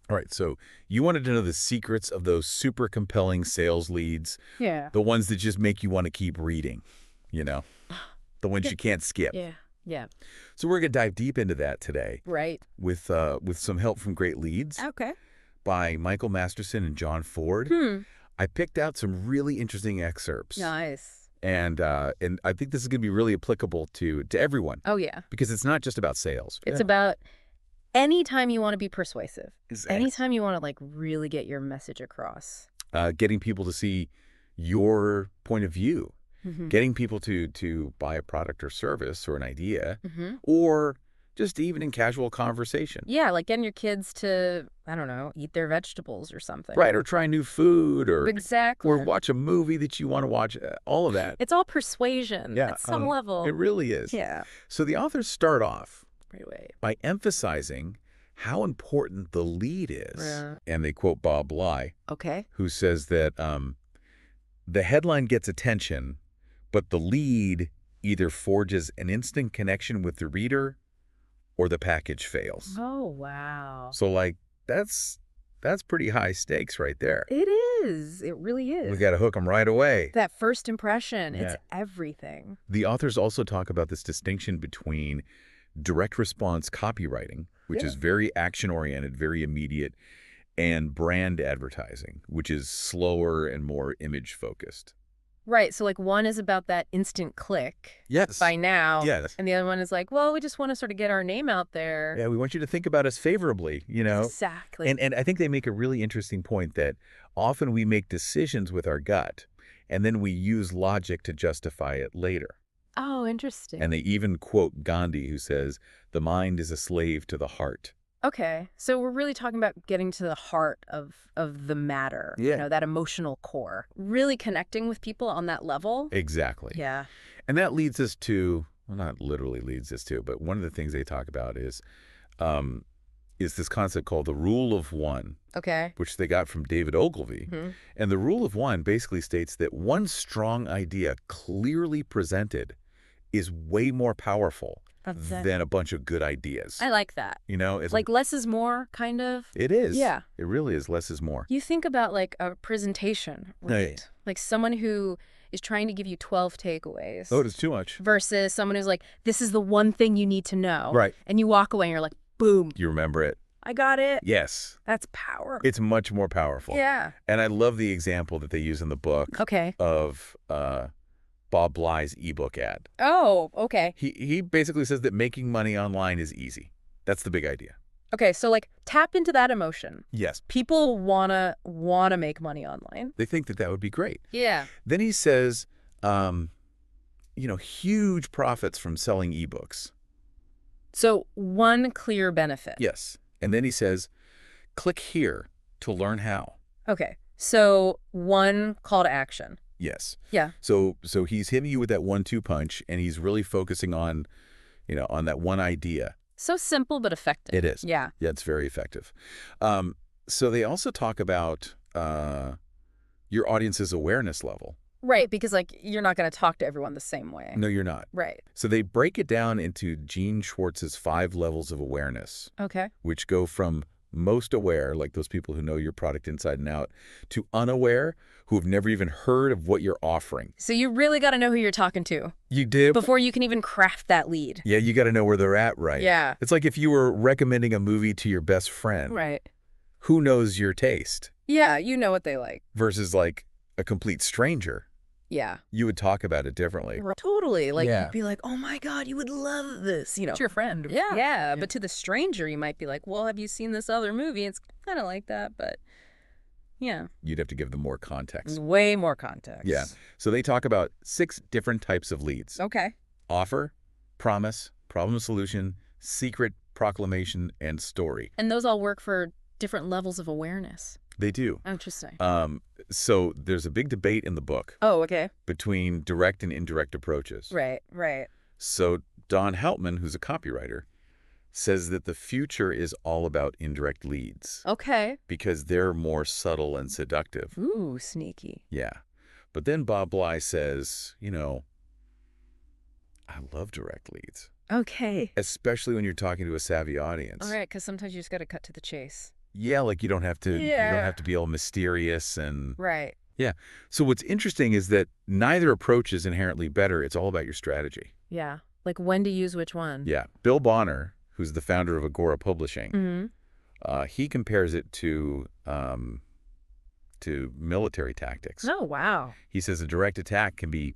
All right, so you wanted to know the secrets of those super compelling sales leads, Yeah. the ones that just make you want to keep reading, you know, the ones Yeah. you can't skip. Yeah. Yeah. So we're going to dive deep into that today Right. with some help from Great Leads Okay. by Michael Masterson and John Forde. I picked out some really interesting excerpts. Nice. And I think this is going to be really applicable to everyone. Oh, yeah. Because it's not just about sales. It's about anytime you want to be persuasive. Exactly. Anytime you want to, like, really get your message across. Getting people to see your point of view. Mm-hmm. Getting people to buy a product or service or an idea, Mm-hmm. or just even in casual conversation. Yeah, like getting your kids to, I don't know, eat their vegetables or something. Right, or try new food, or Exactly. or watch a movie that you want to watch, all of that. It's all persuasion at some level. It really is. Yeah. So the authors start off Right away. by emphasizing how important the lead is. Yeah. And they quote Bob Bly, Okay. who says that the headline gets attention, but the lead either forges an instant connection with the reader or the package fails. Oh, wow. So, like, that's pretty high stakes right there. It is. It really is. We got to hook them right away. That first impression, Yeah. it's everything. The authors also talk about this distinction between direct response copywriting, which is very action-oriented, very immediate, and brand advertising, which is slower and more image-focused. Right. So, like, one is about that instant click. Yes. By now. Yes. And the other one is like, well, we just want to sort of get our name out there. Yeah, we want you to think about us favorably, you know? Exactly. And I think they make a really interesting point that often we make decisions with our gut, and then we use logic to justify it later. Oh, interesting. And they even quote Gandhi, who says, "The mind is a slave to the heart." Okay. So we're really talking about getting to the heart of the matter. Yeah. You know, that emotional core. Really connecting with people on that level. Exactly. Yeah. And that leads us to, well, not literally leads us to, but one of the things they talk about is this concept called the rule of one, Okay. which they got from David Ogilvy. Mm-hmm. And the rule of one basically states that one strong idea clearly presented is way more powerful than a bunch of good ideas. I like that. You know, it's Like less is more, kind of. it is. Yeah. It really is. Less is more. You think about like a presentation, right? Right. Like someone who is trying to give you 12 takeaways. Oh, it's too much. Versus someone who's like, this is the one thing you need to know. Right. And you walk away and you're like, boom, You remember it? I got it. Yes. That's power. It's much more powerful. Yeah. And I love the example that they use in the book Okay. of Bob Bly's ebook ad. Oh, okay. He basically says that making money online is easy. That's the big idea. Okay, so like tap into that emotion. Yes. People wanna make money online. They think that would be great. Yeah. Then he says, huge profits from selling ebooks. So one clear benefit. Yes. And then he says, click here to learn how. Okay. So one call to action. Yes. Yeah. So he's hitting you with that 1-2 punch, and he's really focusing on, on that one idea. So simple but effective. It is. Yeah. Yeah, it's very effective. So they also talk about your audience's awareness level. Right, because like you're not going to talk to everyone the same way. No, you're not. Right. So they break it down into Gene Schwartz's 5 levels of awareness, Okay. which go from most aware, like those people who know your product inside and out, to unaware, who have never even heard of what you're offering. So you really got to know who you're talking to You do? before you can even craft that lead. Yeah, you got to know where they're at, right? Yeah. It's like if you were recommending a movie to your best friend. Right. Who knows your taste? Yeah, you know what they like. Versus like a complete stranger. Yeah. You would talk about it differently. Totally. Like, Yeah. you'd be like, oh my God, you would love this, To your friend. Yeah. Yeah. But to the stranger, you might be like, well, have you seen this other movie? It's kind of like that, but yeah. You'd have to give them more context. Way more context. Yeah. So they talk about 6 different types of leads. Okay. Offer, promise, problem solution, secret, proclamation, and story. And those all work for different levels of awareness. They do. Interesting. So there's a big debate in the book Oh, okay. between direct and indirect approaches. Right, right. So Don Heltman, who's a copywriter, says that the future is all about indirect leads Okay. because they're more subtle and seductive. Ooh, sneaky. Yeah. But then Bob Bly says, I love direct leads, Okay. especially when you're talking to a savvy audience. All right, because sometimes you just got to cut to the chase. Yeah, like you don't have to Yeah. be all mysterious and Right. yeah. So what's interesting is that neither approach is inherently better. It's all about your strategy. Yeah. Like when to use which one. Yeah. Bill Bonner, who's the founder of Agora Publishing, Mm-hmm. he compares it to military tactics. Oh, wow. He says a direct attack can be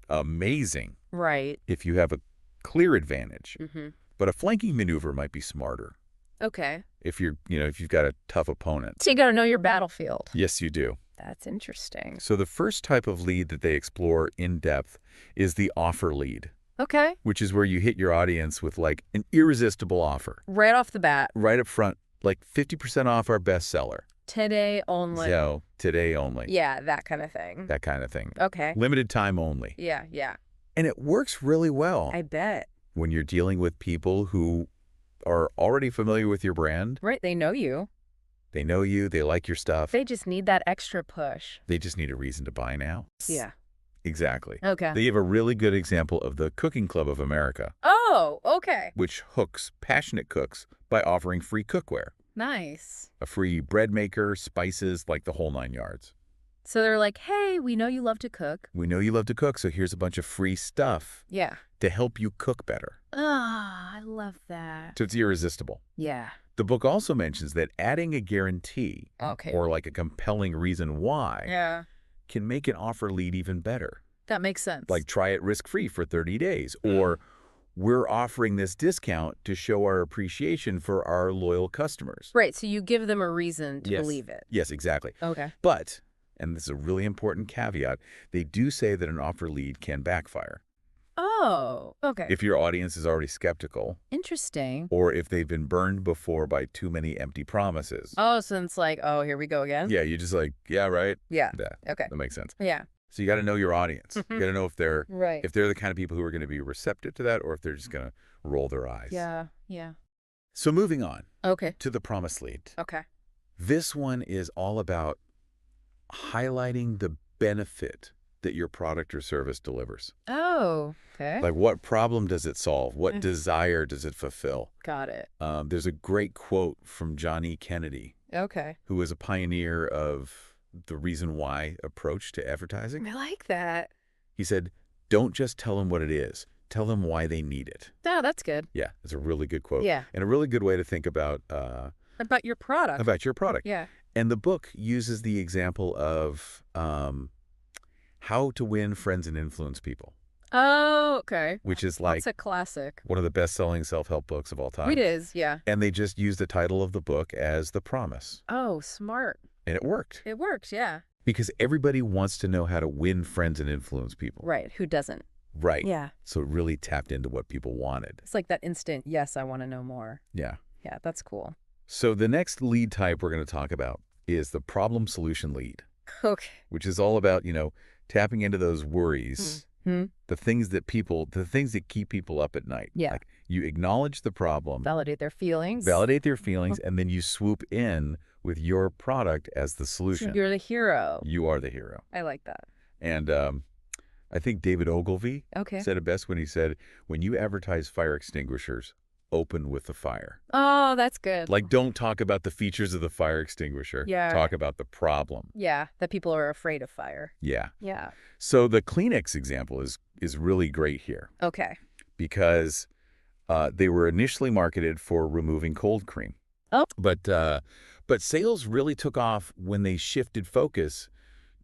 amazing Right. if you have a clear advantage, Mm-hmm. but a flanking maneuver might be smarter Okay. if if you've got a tough opponent. So you got to know your battlefield. Yes, you do. That's interesting. So the first type of lead that they explore in depth is the offer lead, Okay. which is where you hit your audience with like an irresistible offer Right off the bat. right up front, like 50% off our bestseller. Today only. So today only. Yeah, that kind of thing. That kind of thing. Okay. Limited time only. Yeah, yeah. And it works really well I bet. when you're dealing with people who are already familiar with your brand. Right. They know you. They know you. They like your stuff. They just need that extra push. They just need a reason to buy now. Yeah. Exactly. Okay. They give a really good example of the Cooking Club of America, Oh, okay. which hooks passionate cooks by offering free cookware, Nice. a free bread maker, spices, like the whole 9 yards. So they're like, hey, we know you love to cook. We know you love to cook, so here's a bunch of free stuff Yeah. to help you cook better. Ah, I love that. So it's irresistible. Yeah. The book also mentions that adding a guarantee Okay. or like a compelling reason why Yeah. can make an offer lead even better. That makes sense. Like try it risk-free for 30 days or we're offering this discount to show our appreciation for our loyal customers. right. So you give them a reason to Yes. believe it. Yes, exactly. Okay. But, and this is a really important caveat, they do say that an offer lead can backfire. Oh, okay. If your audience is already skeptical Interesting. or if they've been burned before by too many empty promises. Oh, so it's like, oh, here we go again? Yeah, you're just like, yeah, right? Yeah. Yeah, Okay. that makes sense. Yeah. So you got to know your audience. You got to know if they're Right. the kind of people who are going to be receptive to that or if they're just going to roll their eyes. Yeah. Yeah. So moving on Okay. to the promise lead. Okay. This one is all about highlighting the benefit that your product or service delivers. Oh, okay. Like what problem does it solve? What Mm. desire does it fulfill? Got it. There's a great quote from John E. Kennedy, Okay. who was a pioneer of the reason why approach to advertising. I like that. He said, don't just tell them what it is. Tell them why they need it. Oh, that's good. Yeah, it's a really good quote. Yeah. And a really good way to think about About your product. your product. Yeah. And the book uses the example of how to win friends and influence people, Oh, okay. which is like That's a classic. one of the best-selling self-help books of all time. It is, yeah. And they just used the title of the book as The Promise. Oh, smart. And it worked. It works, yeah. Because everybody wants to know how to win friends and influence people. Right. Who doesn't? Right. Yeah. So it really tapped into what people wanted. It's like that instant, yes, I want to know more. Yeah. Yeah, that's cool. So the next lead type we're going to talk about is the problem solution lead, Okay. which is all about, tapping into those worries, Hmm. the things that keep people up at night. Yeah. Like you acknowledge the problem, Validate their feelings. validate their feelings, and then you swoop in with your product as the So solution. you're the hero. You are the hero. I like that. And I think David Ogilvy Okay. said it best when he said, when you advertise fire extinguishers, open with the fire. Oh, that's good. Like, don't talk about the features of the fire extinguisher. Yeah. Talk about the problem. Yeah, that people are afraid of fire. Yeah. Yeah. So the Kleenex example is really great here Okay. because they were initially marketed for removing cold cream. Oh. But sales really took off when they shifted focus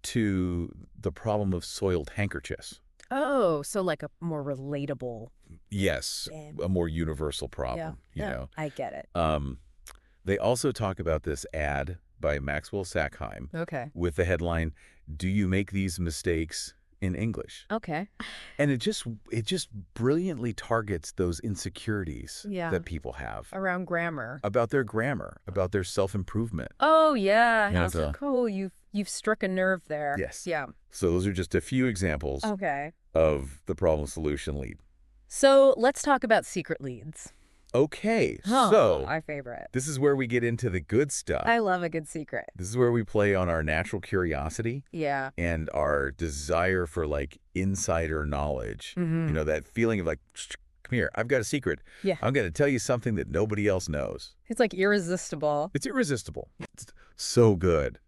to the problem of soiled handkerchiefs. Oh, so like a more relatable. Yes, a more universal problem, I get it. They also talk about this ad by Maxwell Sackheim Okay. with the headline, "Do you make these mistakes in English?" Okay. And it just brilliantly targets those insecurities Yeah. that people have Around grammar. about their grammar, about their self-improvement. Oh, yeah. Yeah, How so- cool. You've struck a nerve there. Yes. Yeah. So those are just a few examples Okay. of the problem solution lead. So let's talk about secret leads. Okay, Oh, so my favorite. this is where we get into the good stuff. I love a good secret. This is where we play on our natural curiosity Yeah. and our desire for like insider knowledge. Mhm. That feeling of like, come here. I've got a secret. Yeah. I'm going to tell you something that nobody else knows. It's like irresistible. It's irresistible. It's so good.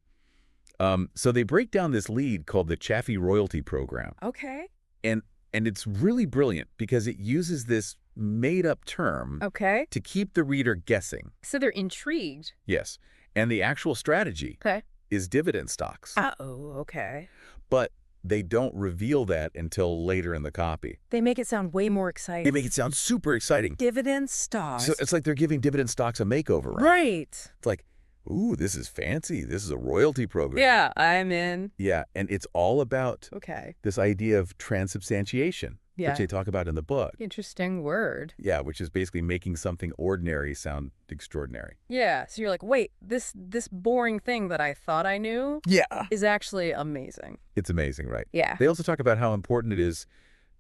So they break down this lead called the Chaffee Royalty Program. Okay. And it's really brilliant because it uses this made-up term Okay. to keep the reader guessing. So they're intrigued. Yes. And the actual strategy Okay. is dividend stocks. Uh-oh, okay. But they don't reveal that until later in the copy. They make it sound way more exciting. They make it sound super exciting. Dividend stocks. So it's like they're giving dividend stocks a makeover. Right. It's like, ooh, this is fancy. This is a royalty program. Yeah, I'm in. Yeah, and it's all about Okay. this idea of transubstantiation, Yeah. which they talk about in the book. Interesting word. Yeah, which is basically making something ordinary sound extraordinary. Yeah. So you're like, wait, this boring thing that I thought I knew Yeah. is actually amazing. It's amazing, right? Yeah. They also talk about how important it is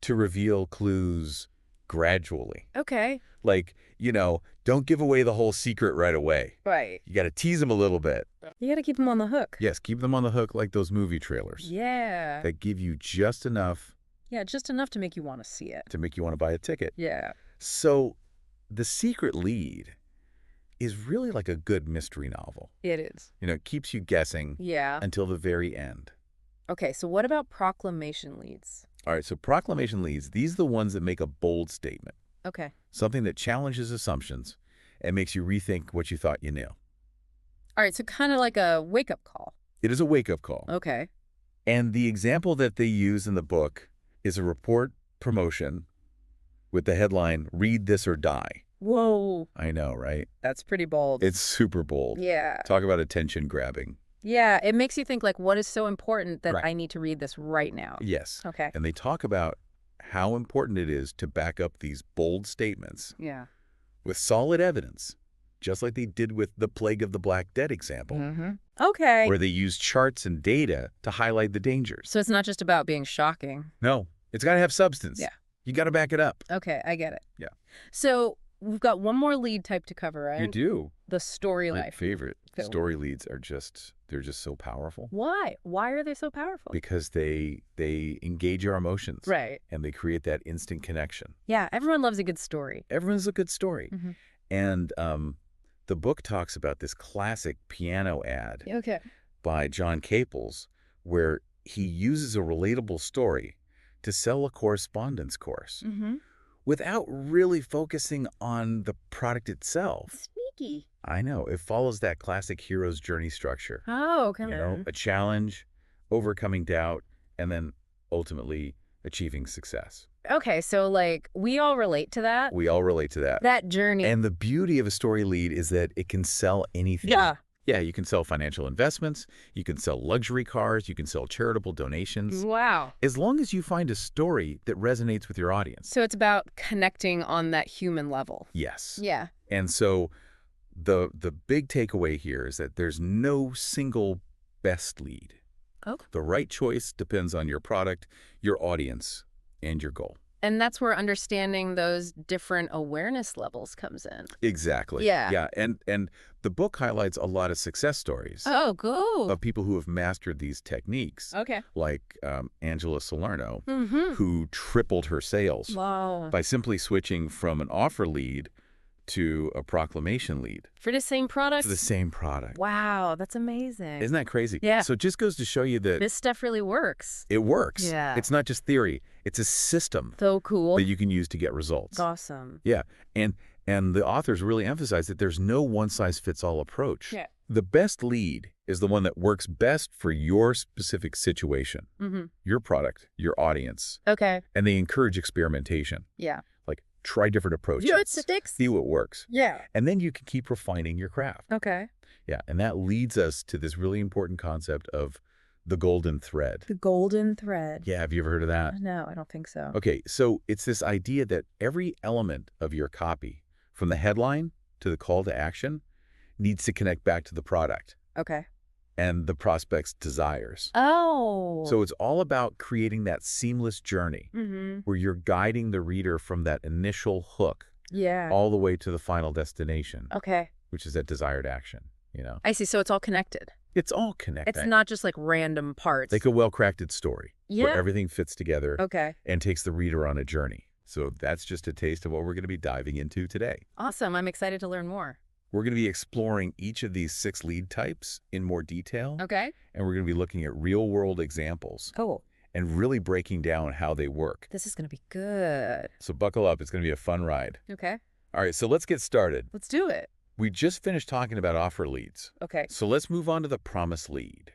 to reveal clues gradually. Okay. Like, don't give away the whole secret right away. Right. You got to tease them a little bit. You got to keep them on the hook. Yes, keep them on the hook like those movie trailers. Yeah. That give you just enough Yeah, just enough to make you want to see it. to make you want to buy a ticket. Yeah. So the secret lead is really like a good mystery novel. It is. It keeps you guessing Yeah. until the very end. Okay, so what about proclamation leads? All right, so proclamation leads, these are the ones that make a bold statement, Okay. something that challenges assumptions and makes you rethink what you thought you knew. All right, so kind of like a wake-up call. It is a wake-up call. Okay. And the example that they use in the book is a report promotion with the headline, "Read This or Die." Whoa. I know, right? That's pretty bold. It's super bold. Yeah. Talk about attention grabbing. Yeah, it makes you think, like, what is so important that Right. I need to read this right now? Yes. Okay. And they talk about how important it is to back up these bold statements Yeah. with solid evidence, just like they did with the Plague of the Black Death example, Mm-hmm. Okay. where they used charts and data to highlight the dangers. So it's not just about being shocking. No, it's got to have substance. Yeah. You got to back it up. Okay, I get it. Yeah. So we've got one more lead type to cover, right? You do. The story My life. favorite Film. story leads are they're just so powerful Why? Why are they so powerful? because they engage our emotions. Right. And they create that instant connection. Yeah, everyone loves a good story. Everyone's a good story. Mhm. And the book talks about this classic piano ad Okay. by John Caples where he uses a relatable story to sell a correspondence course Mm-hmm. without really focusing on the product itself. Sneaky. I know. It follows that classic hero's journey structure. Oh, okay. A challenge, overcoming doubt, and then ultimately achieving success. Okay, so like we all relate to that. We all relate to that. That journey. And the beauty of a story lead is that it can sell anything. Yeah. Yeah, you can sell financial investments, you can sell luxury cars, you can sell charitable donations. Wow. As long as you find a story that resonates with your audience. So it's about connecting on that human level. Yes. Yeah. And so the big takeaway here is that there's no single best lead. Okay. The right choice depends on your product, your audience, and your goal. And that's where understanding those different awareness levels comes in. Exactly. Yeah. Yeah. And the book highlights a lot of success stories Oh, cool. of people who have mastered these techniques, Okay. like Angela Salerno, Mm-hmm. who tripled her sales Wow. by simply switching from an offer lead to a proclamation lead For the same product? for the same product. Wow, that's amazing. Isn't that crazy? Yeah. So it just goes to show you that This stuff really works. it works. Yeah. It's not just theory. It's a system So cool. that you can use to get results. Awesome. Yeah. And the authors really emphasize that there's no one-size-fits-all approach. Yeah. The best lead is the one that works best for your specific situation, Mm-hmm. your product, your audience, Okay. and they encourage experimentation. Yeah. Like, try different approaches. See what works. Yeah. And then you can keep refining your craft. Okay. Yeah, and that leads us to this really important concept of the golden thread. The golden thread. Yeah, have you ever heard of that? No, I don't think so. Okay, so it's this idea that every element of your copy, from the headline to the call to action, needs to connect back to the product Okay. and the prospect's desires. Oh. So it's all about creating that seamless journey Mm-hmm. where you're guiding the reader from that initial hook Yeah. all the way to the final destination, Okay. which is that desired action, I see. So it's all connected. It's all connected. It's not just like random parts. Like a well-crafted story Yeah. where everything fits together Okay. and takes the reader on a journey. So that's just a taste of what we're going to be diving into today. Awesome. I'm excited to learn more. We're going to be exploring each of these 6 lead types in more detail. Okay. And we're going to be looking at real-world examples Cool. and really breaking down how they work. This is going to be good. So buckle up. It's going to be a fun ride. Okay. All right, so let's get started. Let's do it. We just finished talking about offer leads. Okay. So let's move on to the promise lead.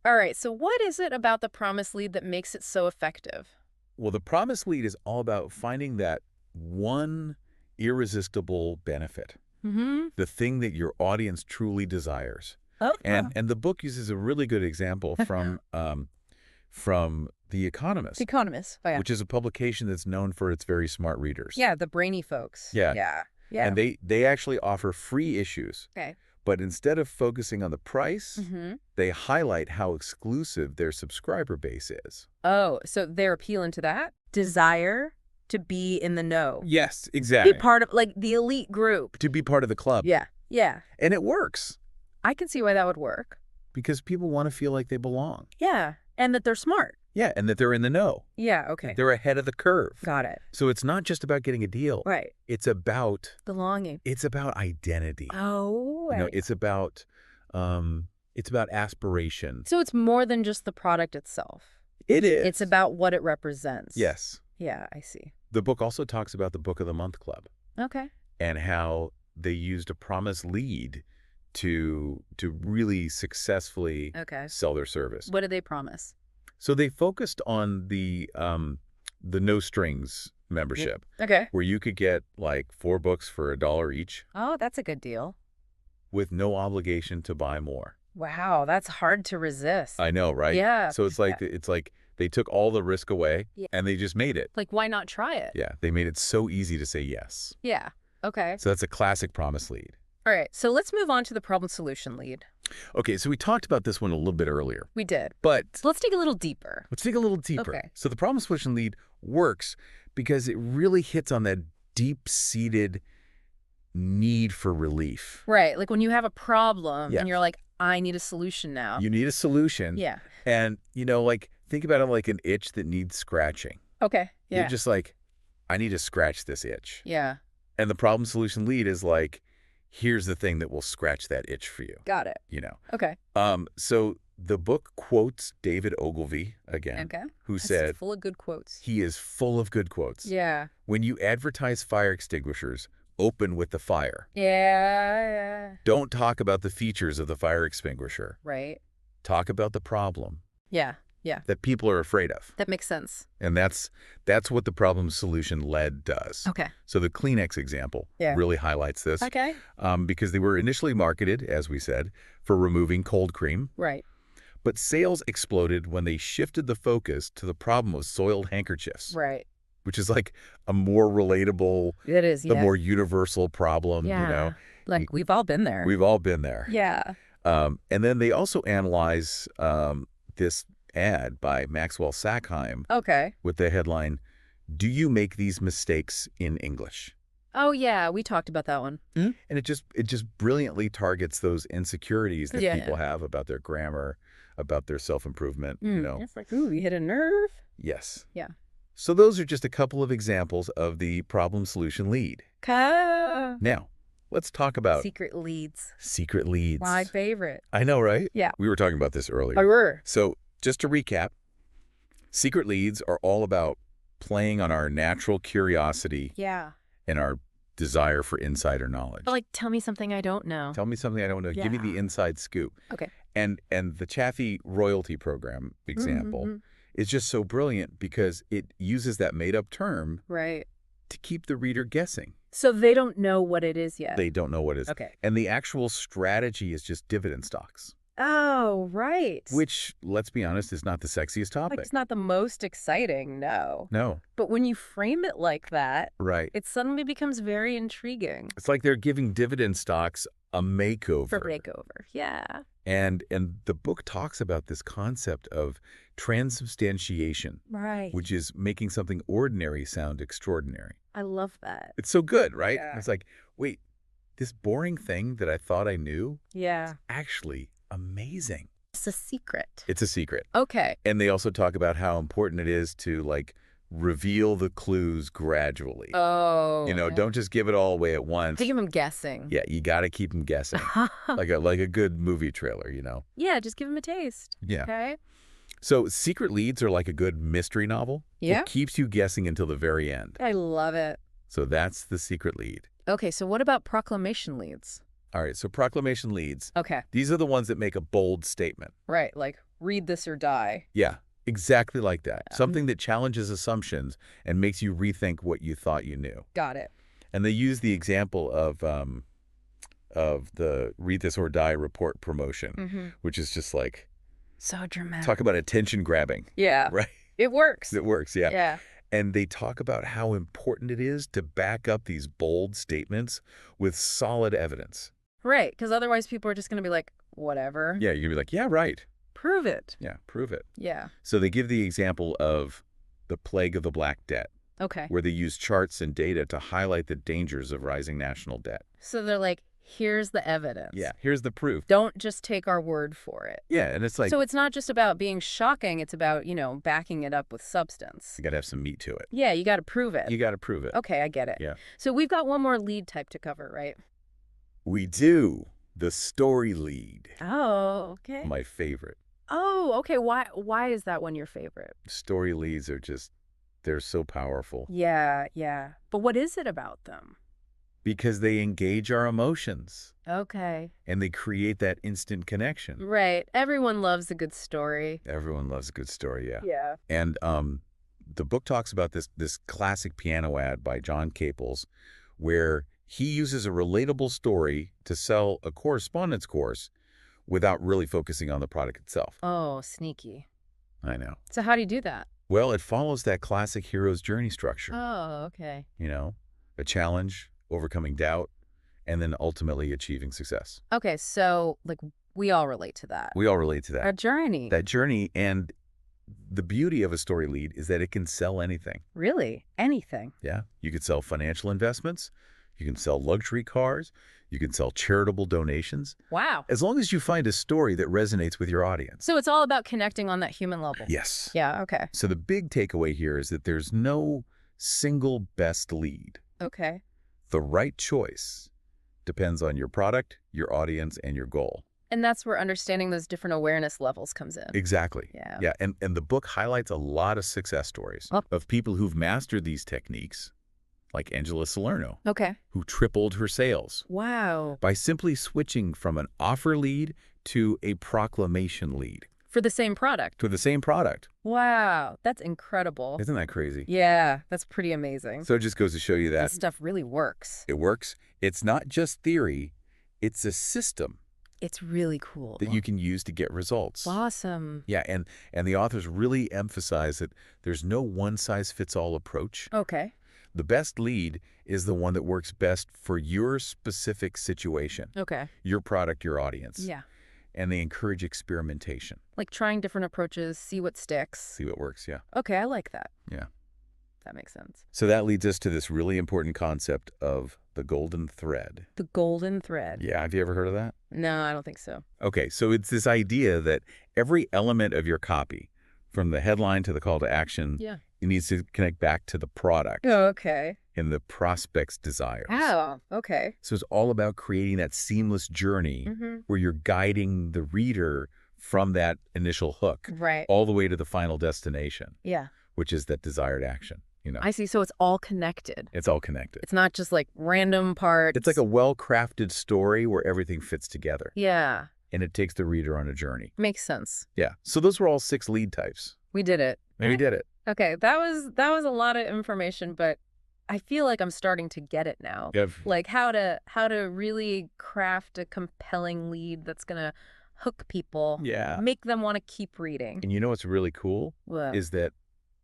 All right. So what is it about the promise lead that makes it so effective? Well, the promise lead is all about finding that one irresistible benefit, the thing that your audience truly desires. Oh. And the book uses a really good example from The Economist. The Economist. Oh, yeah. Which is a publication that's known for its very smart readers. Yeah, the brainy folks. Yeah. Yeah. Yeah. And they actually offer free issues. Okay. But instead of focusing on the price, they highlight how exclusive their subscriber base is. Oh, so they're appealing to that desire to be in the know. Yes, exactly. Be part of, like, the elite group. To be part of the club. Yeah. Yeah. And it works I can see why that would work. because people want to feel like they belong. Yeah. And that they're smart. Yeah, and that they're in the know. Yeah. Okay. They're ahead of the curve. Got it. So it's not just about getting a deal. Right. It's about Belonging. identity. Oh. You know, Right. it's about aspiration. So it's more than just the product itself. It is. It's about what it represents. Yes. Yeah, I see. The book also talks about the Book of the Month Club Okay. and how they used a promise lead to really successfully Okay. sell their service. What did they promise? So they focused on the no strings membership, Okay. where you could get like 4 books for $1 each Oh, that's a good deal. with no obligation to buy more. Wow, that's hard to resist. I know, right? Yeah. So it's like they took all the risk away Yeah. and they just made it. Like, why not try it? Yeah, they made it so easy to say yes. Yeah. Okay. So that's a classic promise lead. All right. So let's move on to the problem solution lead. Okay, so we talked about this one a little bit earlier, We did. but So let's dig a little deeper. let's dig a little deeper. Okay. So the problem solution lead works because it really hits on that deep-seated need for relief. Right. Like when you have a problem Yeah. and you're like, I need a solution now. You need a solution. Yeah. And, like, think about it like an itch that needs scratching. Okay. Yeah. You're just like, I need to scratch this itch. Yeah. And the problem solution lead is like, here's the thing that will scratch that itch for you, Got it. Okay. So the book quotes David Ogilvy again, Okay. who That's said, full of good quotes. he is full of good quotes. Yeah. When you advertise fire extinguishers, open with the fire. Yeah. Don't talk about the features of the fire extinguisher. Right. Talk about the problem Yeah. Yeah. that people are afraid of. That makes sense. And that's what the problem solution lead does. Okay. So the Kleenex example Yeah. really highlights this. Okay. Because they were initially marketed, as we said, for removing cold cream. Right. But sales exploded when they shifted the focus to the problem of soiled handkerchiefs, Right. which is like a more relatable, It is. the Yeah. more universal problem, Yeah. Like we've all been there. We've all been there. Yeah. And then they also analyze this ad by Maxwell Sackheim Okay. with the headline, "Do you make these mistakes in English?" Oh yeah, we talked about that one. And it just brilliantly targets those insecurities that Yeah. people have about their grammar, about their self-improvement, It's like, ooh, you hit a nerve. Yes. Yeah. So those are just a couple of examples of the problem solution lead. Now, let's talk about Secret leads. secret leads. My favorite. I know, right? Yeah. We were talking about this earlier. Oh, we're. So just to recap, secret leads are all about playing on our natural curiosity Yeah. and our desire for insider knowledge. Like, tell me something I don't know. Tell me something I don't know. Give me the Yeah. inside scoop. Okay. And the Chaffee royalty program example is just so brilliant because it uses that made-up term Right. to keep the reader guessing. So they don't know what it is yet. They don't know what it is. Okay. And the actual strategy is just dividend stocks, Oh, right. which, let's be honest, is not the sexiest like, topic. it's not the most exciting, no. No. But when you frame it like that, Right. it suddenly becomes very intriguing. It's like they're giving dividend stocks a makeover. For makeover. Yeah. And the book talks about this concept of transubstantiation, Right. which is making something ordinary sound extraordinary. I love that. It's so good, right? Yeah. It's like, wait, this boring thing that I thought I knew, Yeah. actually amazing. It's a secret. It's a secret. Okay. And they also talk about how important it is to, like, reveal the clues gradually. Oh, okay. Don't just give it all away at once. Keep them guessing. Yeah, you got to keep them guessing. like a good movie trailer. Yeah, just give them a taste. Yeah. Okay. So secret leads are like a good mystery novel. Yeah. It keeps you guessing until the very end. I love it. So that's the secret lead. Okay, so what about proclamation leads? All right, so proclamation leads. Okay. These are the ones that make a bold statement. Right, like read this or die. Yeah, exactly like that. Something that challenges assumptions and makes you rethink what you thought you knew. Got it. And they use the example of the read this or die report promotion, which is just like, so dramatic. talk about attention grabbing. Yeah. Right? It works. It works, yeah. Yeah. And they talk about how important it is to back up these bold statements with solid evidence. Right, because otherwise people are just going to be like, whatever. Yeah, you're going to be like, yeah, right. Prove it. Yeah, prove it. Yeah. So they give the example of the plague of the Black Debt, Okay. where they use charts and data to highlight the dangers of rising national debt. So they're like, here's the evidence. Yeah, here's the proof. Don't just take our word for it. Yeah, and it's like, So it's not just about being shocking. It's about, backing it up with substance. you got to have some meat to it. Yeah, you got to prove it. You got to prove it. Okay, I get it. Yeah. So we've got one more lead type to cover, right? We do. The story lead. Oh, okay. My favorite. Oh, okay. Why is that one your favorite? Story leads are just, they're so powerful. Yeah, yeah. But what is it about them? Because they engage our emotions Okay. and they create that instant connection. Right. Everyone loves a good story. Everyone loves a good story, yeah. Yeah. And the book talks about this classic piano ad by John Caples, where he uses a relatable story to sell a correspondence course without really focusing on the product itself. Oh, sneaky. I know. So how do you do that? Well, it follows that classic hero's journey structure. Oh, okay. A challenge, overcoming doubt, and then ultimately achieving success. Okay, so we all relate to that. We all relate to that. Our journey. That journey, and the beauty of a story lead is that it can sell anything. Really? Anything. Yeah. You could sell financial investments. You can sell luxury cars. You can sell charitable donations. Wow. As long as you find a story that resonates with your audience. So it's all about connecting on that human level. Yes. Yeah, okay. So the big takeaway here is that there's no single best lead. Okay. The right choice depends on your product, your audience, and your goal. And that's where understanding those different awareness levels comes in. Exactly. Yeah. Yeah. And the book highlights a lot of success stories of people who've mastered these techniques, like Angela Salerno, Okay. who tripled her sales Wow. by simply switching from an offer lead to a proclamation lead. For the same product. To the same product. Wow. That's incredible. Isn't that crazy? Yeah, that's pretty amazing. So it just goes to show you That that stuff really works. it works. It's not just theory. It's a system It's really cool. that you can use to get results. Awesome. Yeah, and the authors really emphasize that there's no one-size-fits-all approach. Okay. The best lead is the one that works best for your specific situation, Okay. your product, your audience. Yeah. And they encourage experimentation. Like trying different approaches, see what sticks. See what works, yeah. Okay, I like that. Yeah. That makes sense. So that leads us to this really important concept of the golden thread. The golden thread. Yeah, have you ever heard of that? No, I don't think so. Okay, so it's this idea that every element of your copy, from the headline to the call to action, Yeah. it needs to connect back to the product Oh, okay. and the prospect's desires. Oh, okay. So it's all about creating that seamless journey where you're guiding the reader from that initial hook Right. all the way to the final destination, Yeah. which is that desired action. I see. So it's all connected. It's all connected. It's not just like random parts. It's like a well-crafted story where everything fits together, Yeah. and it takes the reader on a journey. Makes sense. Yeah. So those were all 6 lead types. We did it. And we did it. Okay, that was a lot of information, but I feel like I'm starting to get it now. Like how to really craft a compelling lead that's gonna hook people. Yeah. Make them want to keep reading. And you know what's really cool What? is that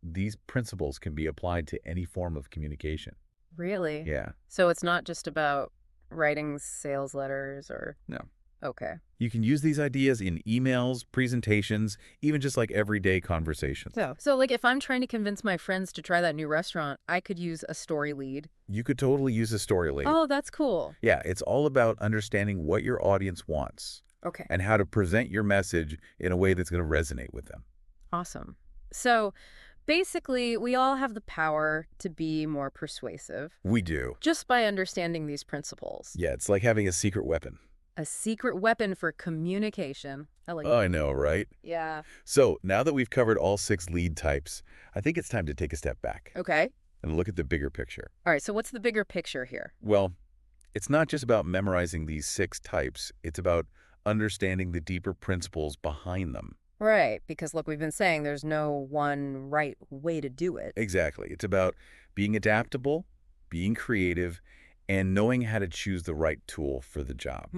these principles can be applied to any form of communication. Really? Yeah. So it's not just about writing sales letters or... No. Okay. You can use these ideas in emails, presentations, even just like everyday conversations. So like if I'm trying to convince my friends to try that new restaurant, I could use a story lead. You could totally use a story lead. Oh, that's cool. Yeah, it's all about understanding what your audience wants Okay. and how to present your message in a way that's going to resonate with them. Awesome. So Basically, we all have the power to be more persuasive We do. just by understanding these principles. Yeah, it's like having a secret weapon. A secret weapon for communication. I like Oh, that. I know, right? Yeah. So now that we've covered all 6 lead types, I think it's time to take a step back Okay. and look at the bigger picture. All right, so what's the bigger picture here? Well, it's not just about memorizing these 6 types. It's about understanding the deeper principles behind them. Right, because look, we've been saying there's no one right way to do it. Exactly. It's about being adaptable, being creative, and knowing how to choose the right tool for the job.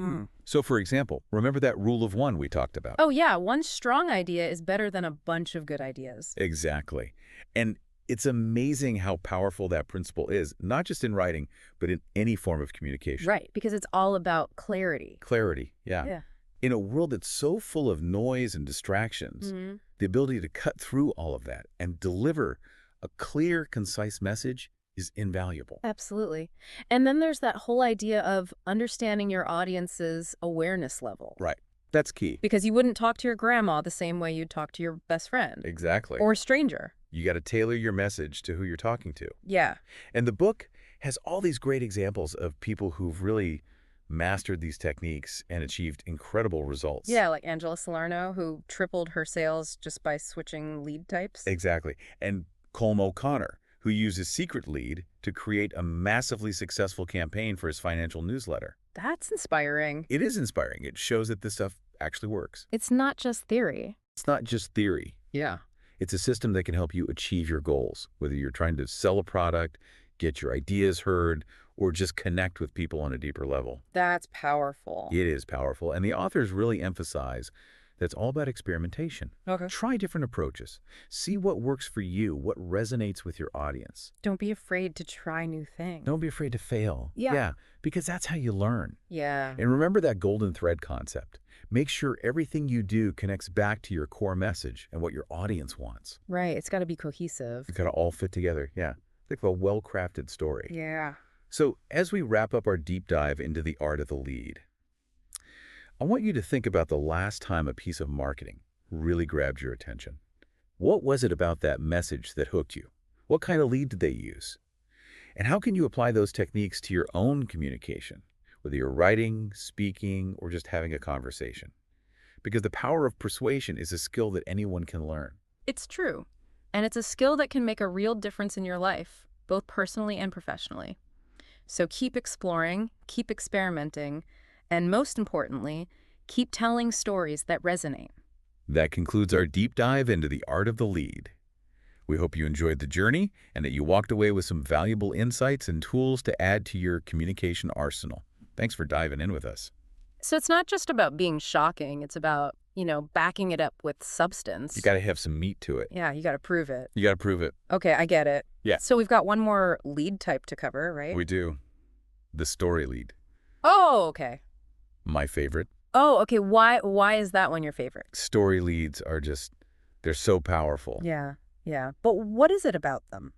So, for example, remember that rule of 1 we talked about? Oh, yeah, one strong idea is better than a bunch of good ideas. Exactly. And it's amazing how powerful that principle is, not just in writing, but in any form of communication. Right, because it's all about clarity. Clarity, yeah. Yeah. In a world that's so full of noise and distractions, the ability to cut through all of that and deliver a clear, concise message is invaluable. Absolutely. And then there's that whole idea of understanding your audience's awareness level. Right. That's key. Because you wouldn't talk to your grandma the same way you'd talk to your best friend. Exactly. Or a stranger. You got to tailor your message to who you're talking to. Yeah. And the book has all these great examples of people who've really mastered these techniques and achieved incredible results. Yeah, like Angela Salerno, who tripled her sales just by switching lead types. Exactly. And Colm O'Connor, who used his secret lead to create a massively successful campaign for his financial newsletter. That's inspiring. It is inspiring. It shows that this stuff actually works. It's not just theory. It's not just theory. Yeah. It's a system that can help you achieve your goals, whether you're trying to sell a product, get your ideas heard, or just connect with people on a deeper level. That's powerful. It is powerful. And the authors really emphasize that it's all about experimentation. Okay. Try different approaches. See what works for you, what resonates with your audience. Don't be afraid to try new things. Don't be afraid to fail. Yeah. Because that's how you learn. Yeah. And remember that golden thread concept. Make sure everything you do connects back to your core message and what your audience wants. Right. It's got to be cohesive. It's got to all fit together. Yeah. Think of a well-crafted story. Yeah. So as we wrap up our deep dive into the art of the lead, I want you to think about the last time a piece of marketing really grabbed your attention. What was it about that message that hooked you? What kind of lead did they use? And how can you apply those techniques to your own communication, whether you're writing, speaking, or just having a conversation? Because the power of persuasion is a skill that anyone can learn. It's true. And it's a skill that can make a real difference in your life, both personally and professionally. So keep exploring, keep experimenting, and most importantly, keep telling stories that resonate. That concludes our deep dive into the art of the lead. We hope you enjoyed the journey and that you walked away with some valuable insights and tools to add to your communication arsenal. Thanks for diving in with us. So it's not just about being shocking. It's about, backing it up with substance. You got to have some meat to it. Yeah, you got to prove it. You got to prove it. Okay, I get it. Yeah. So we've got one more lead type to cover, right? We do. The story lead. Oh, okay. My favorite. Oh, okay. Why is that one your favorite? Story leads are they're so powerful. Yeah, yeah. But what is it about them?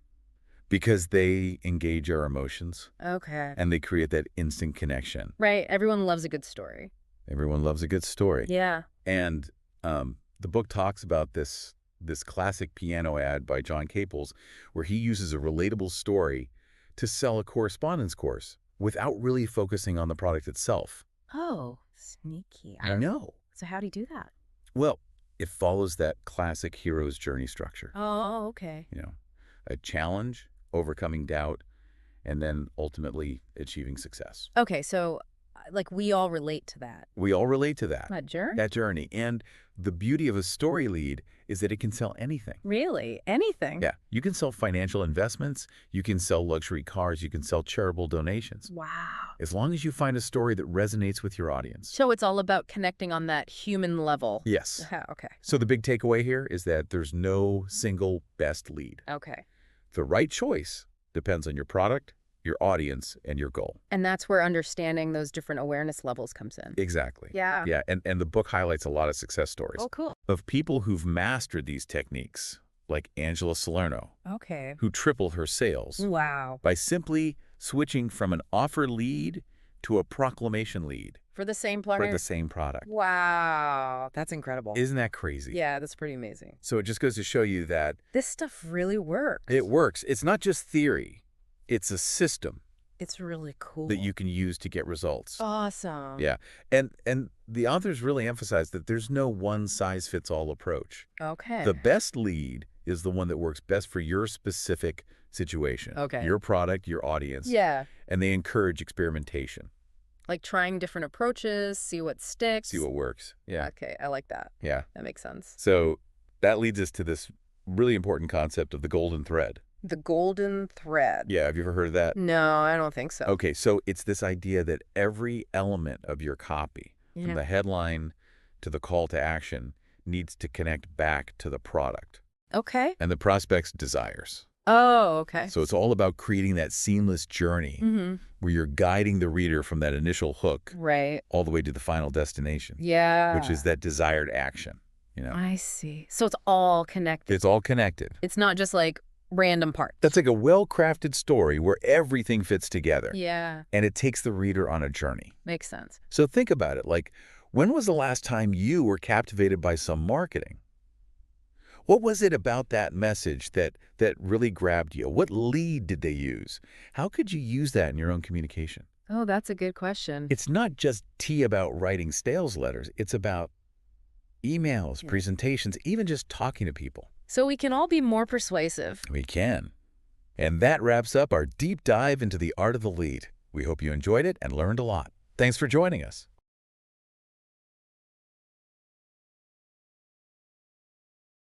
Because they engage our emotions. Okay. And they create that instant connection. Right. Everyone loves a good story. Everyone loves a good story. Yeah. And the book talks about this classic piano ad by John Caples, where he uses a relatable story to sell a correspondence course without really focusing on the product itself. Oh, sneaky. I know. So how do you do that? Well, it follows that classic hero's journey structure. Oh, okay. A challenge, overcoming doubt, and then ultimately achieving success. Okay, so we all relate to that. We all relate to that. That journey? That journey. And the beauty of a story lead is that it can sell anything. Really? Anything? Yeah. You can sell financial investments. You can sell luxury cars. You can sell charitable donations. Wow. As long as you find a story that resonates with your audience. So it's all about connecting on that human level. Yes. Okay. So the big takeaway here is that there's no single best lead. Okay. The right choice depends on your product, your audience, and your goal. And that's where understanding those different awareness levels comes in. Exactly. Yeah. Yeah, and the book highlights a lot of success stories. Oh, cool. Of people who've mastered these techniques, like Angela Salerno, Okay. who tripled her sales Wow. by simply switching from an offer lead to a proclamation lead. For the same for planner? the same product. Wow, that's incredible. Isn't that crazy? Yeah, that's pretty amazing. So it just goes to show you that This stuff really works. it works. It's not just theory. It's a system It's really cool. that you can use to get results. Awesome. Yeah. And the authors really emphasize that there's no one-size-fits-all approach. Okay. The best lead is the one that works best for your specific situation. Okay. Your product, your audience. Yeah. And they encourage experimentation. Like trying different approaches, see what sticks. See what works. Yeah. Okay, I like that. Yeah. That makes sense. So that leads us to this really important concept of the golden thread. The golden thread. Yeah, have you ever heard of that? No, I don't think so. Okay, so it's this idea that every element of your copy, from the headline to the call to action, needs to connect back to the product Okay. and the prospect's desires. Oh, okay. So it's all about creating that seamless journey where you're guiding the reader from that initial hook Right. all the way to the final destination, Yeah. which is that desired action. You know, I see. So it's all connected. it's all connected. It's not just like random parts. That's like a well-crafted story where everything fits together. Yeah. And it takes the reader on a journey. Makes sense. So think about it. Like, when was the last time you were captivated by some marketing? What was it about that message that really grabbed you? What lead did they use? How could you use that in your own communication? Oh, that's a good question. It's not just tea about writing sales letters. It's about emails, presentations, even just talking to people. So we can all be more persuasive. We can. And that wraps up our deep dive into the art of the lead. We hope you enjoyed it and learned a lot. Thanks for joining us.